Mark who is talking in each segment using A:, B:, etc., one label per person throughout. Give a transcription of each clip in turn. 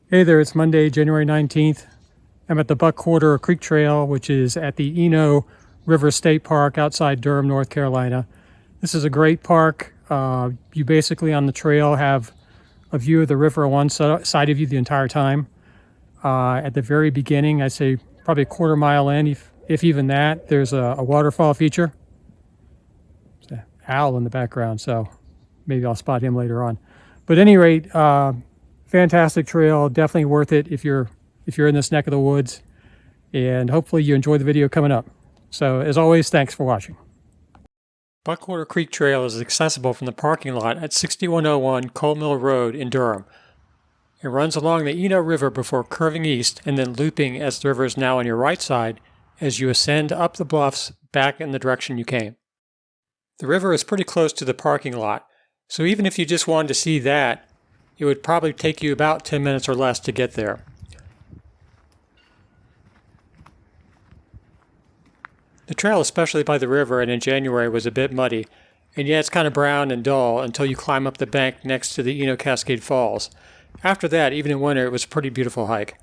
A: Hey there, it's Monday, January 19th. I'm at the Buckquarter Creek Trail, which is at the Eno River State Park outside Durham, North Carolina. This is a great park. You basically on the trail have a view of the river on one side of you the entire time. At the very beginning, I'd say probably a quarter mile in, if even that, there's a waterfall feature. There's an owl in the background, so maybe I'll spot him later on. But at any rate, fantastic trail, definitely worth it if you're in this neck of the woods, and hopefully you enjoy the video coming up. So as always, thanks for watching. Buckquarter Creek Trail is accessible from the parking lot at 6101 Coal Mill Road in Durham. It runs along the Eno River before curving east and then looping as the river is now on your right side as you ascend up the bluffs back in the direction you came. The river is pretty close to the parking lot, so even if you just wanted to see that, it would probably take you about 10 minutes or less to get there. The trail, especially by the river and in January, was a bit muddy, and yeah, it's kind of brown and dull until you climb up the bank next to the Eno Cascade Falls. After that, even in winter, it was a pretty beautiful hike.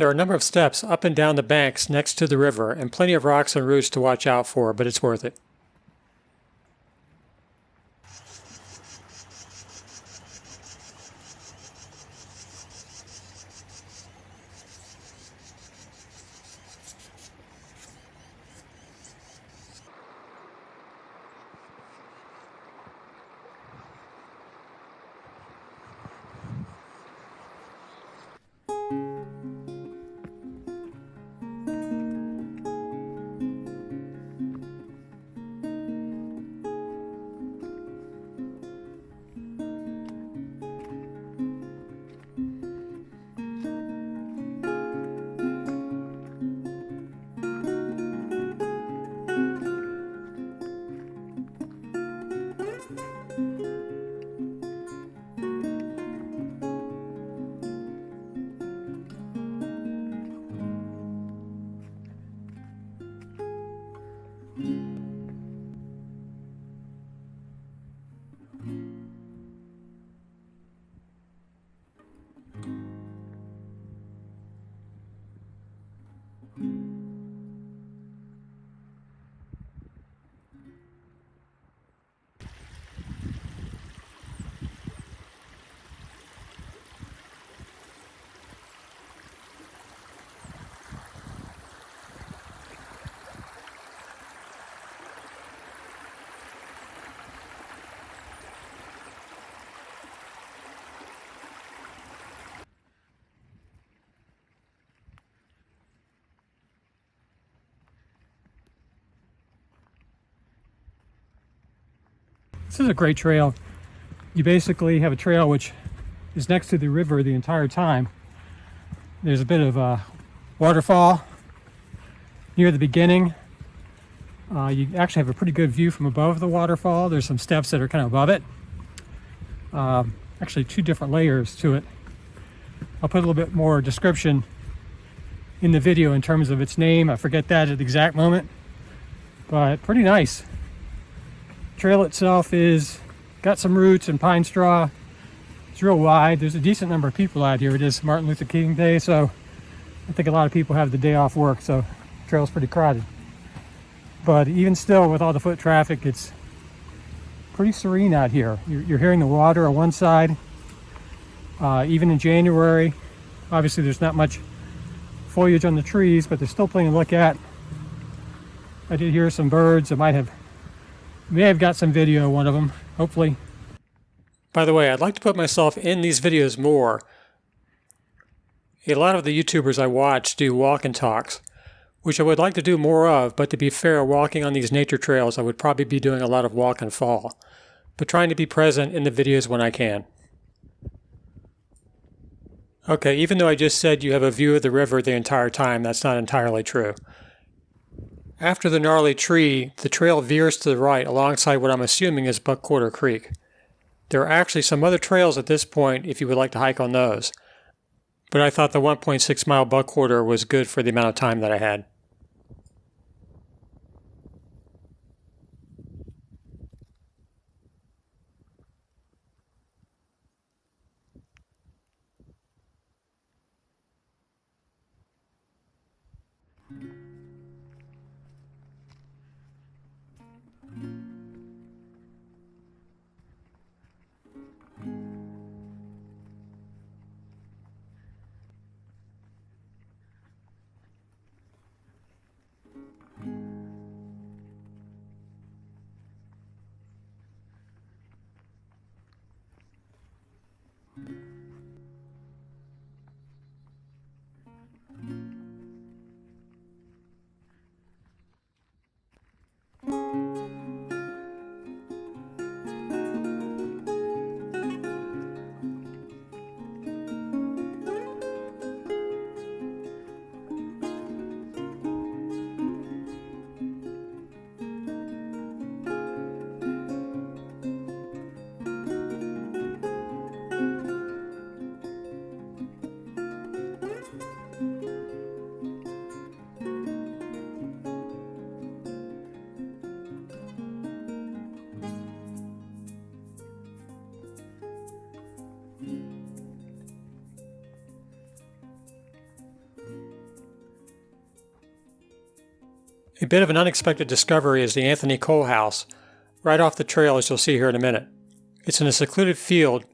A: There are a number of steps up and down the banks next to the river and plenty of rocks and roots to watch out for, but it's worth it. This is a great trail. You basically have a trail which is next to the river the entire time. There's a bit of a waterfall near the beginning. You actually have a pretty good view from above the waterfall. There's some steps that are kind of above it. Actually, two different layers to it. I'll put a little bit more description in the video in terms of its name. I forget that at the exact moment, but pretty nice. Trail itself is got some roots and pine straw. It's real wide. There's a decent number of people out here. It is Martin Luther King Day, so I think a lot of people have the day off work, so the trail's pretty crowded. But even still, with all the foot traffic, it's pretty serene out here. You're hearing the water on one side. Even in January, obviously there's not much foliage on the trees, but there's still plenty to look at. I did hear some birds. I may have got some video of one of them, hopefully. By the way, I'd like to put myself in these videos more. A lot of the YouTubers I watch do walk and talks, which I would like to do more of, but to be fair, walking on these nature trails, I would probably be doing a lot of walk and fall, but trying to be present in the videos when I can. Okay, even though I just said you have a view of the river the entire time, that's not entirely true. After the gnarly tree, the trail veers to the right alongside what I'm assuming is Buckquarter Creek. There are actually some other trails at this point if you would like to hike on those, but I thought the 1.6 mile Buckquarter was good for the amount of time that I had. A bit of an unexpected discovery is the Anthony Cole House, right off the trail as you'll see here in a minute. It's in a secluded field.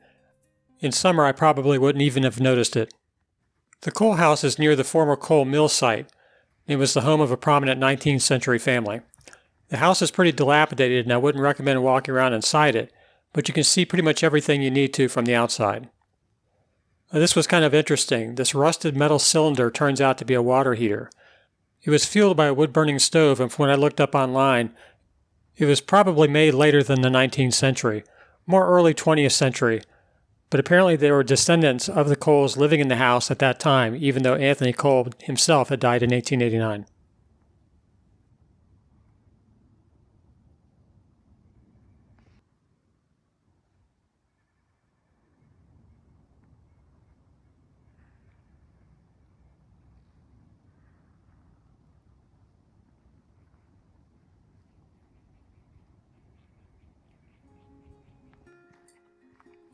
A: In summer I probably wouldn't even have noticed it. The Cole House is near the former coal mill site. It was the home of a prominent 19th century family. The house is pretty dilapidated and I wouldn't recommend walking around inside it, but you can see pretty much everything you need to from the outside. This was kind of interesting. This rusted metal cylinder turns out to be a water heater. It was fueled by a wood-burning stove, and from what I looked up online, it was probably made later than the 19th century, more early 20th century, but apparently there were descendants of the Coles living in the house at that time, even though Anthony Cole himself had died in 1889.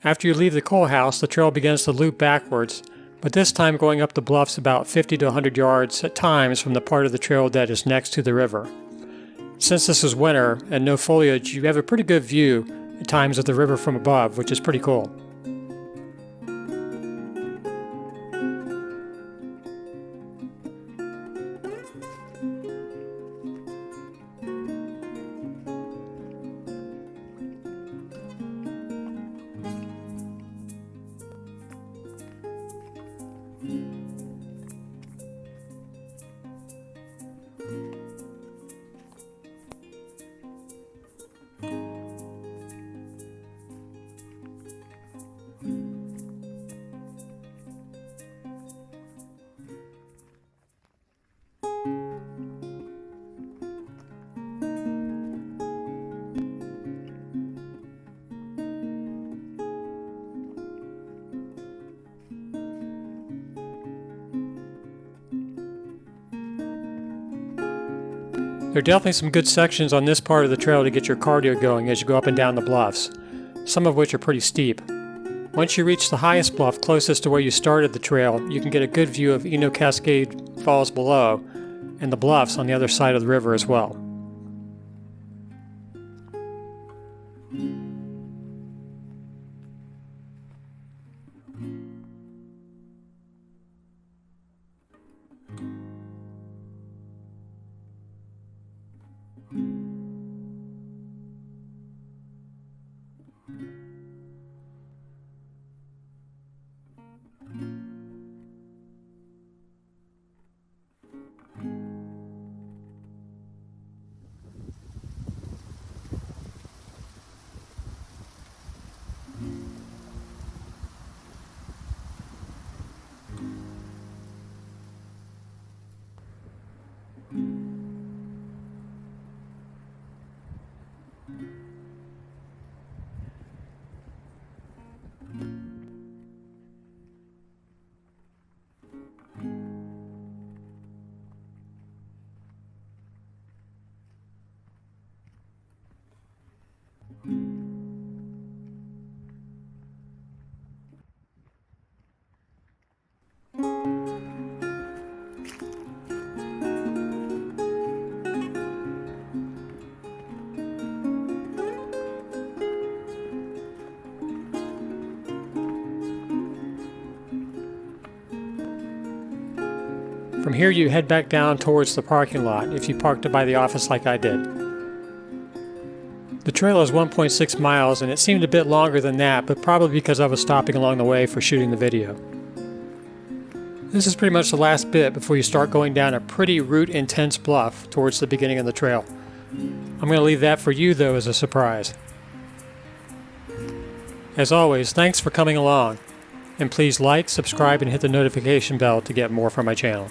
A: After you leave the Cole House, the trail begins to loop backwards, but this time going up the bluffs about 50 to 100 yards at times from the part of the trail that is next to the river. Since this is winter and no foliage, you have a pretty good view at times of the river from above, which is pretty cool. There are definitely some good sections on this part of the trail to get your cardio going as you go up and down the bluffs, some of which are pretty steep. Once you reach the highest bluff closest to where you started the trail, you can get a good view of Eno Cascade Falls below and the bluffs on the other side of the river as well. From here you head back down towards the parking lot if you parked by the office like I did. The trail is 1.6 miles and it seemed a bit longer than that, but probably because I was stopping along the way for shooting the video. This is pretty much the last bit before you start going down a pretty route-intense bluff towards the beginning of the trail. I'm going to leave that for you though as a surprise. As always, thanks for coming along, and please like, subscribe, and hit the notification bell to get more from my channel.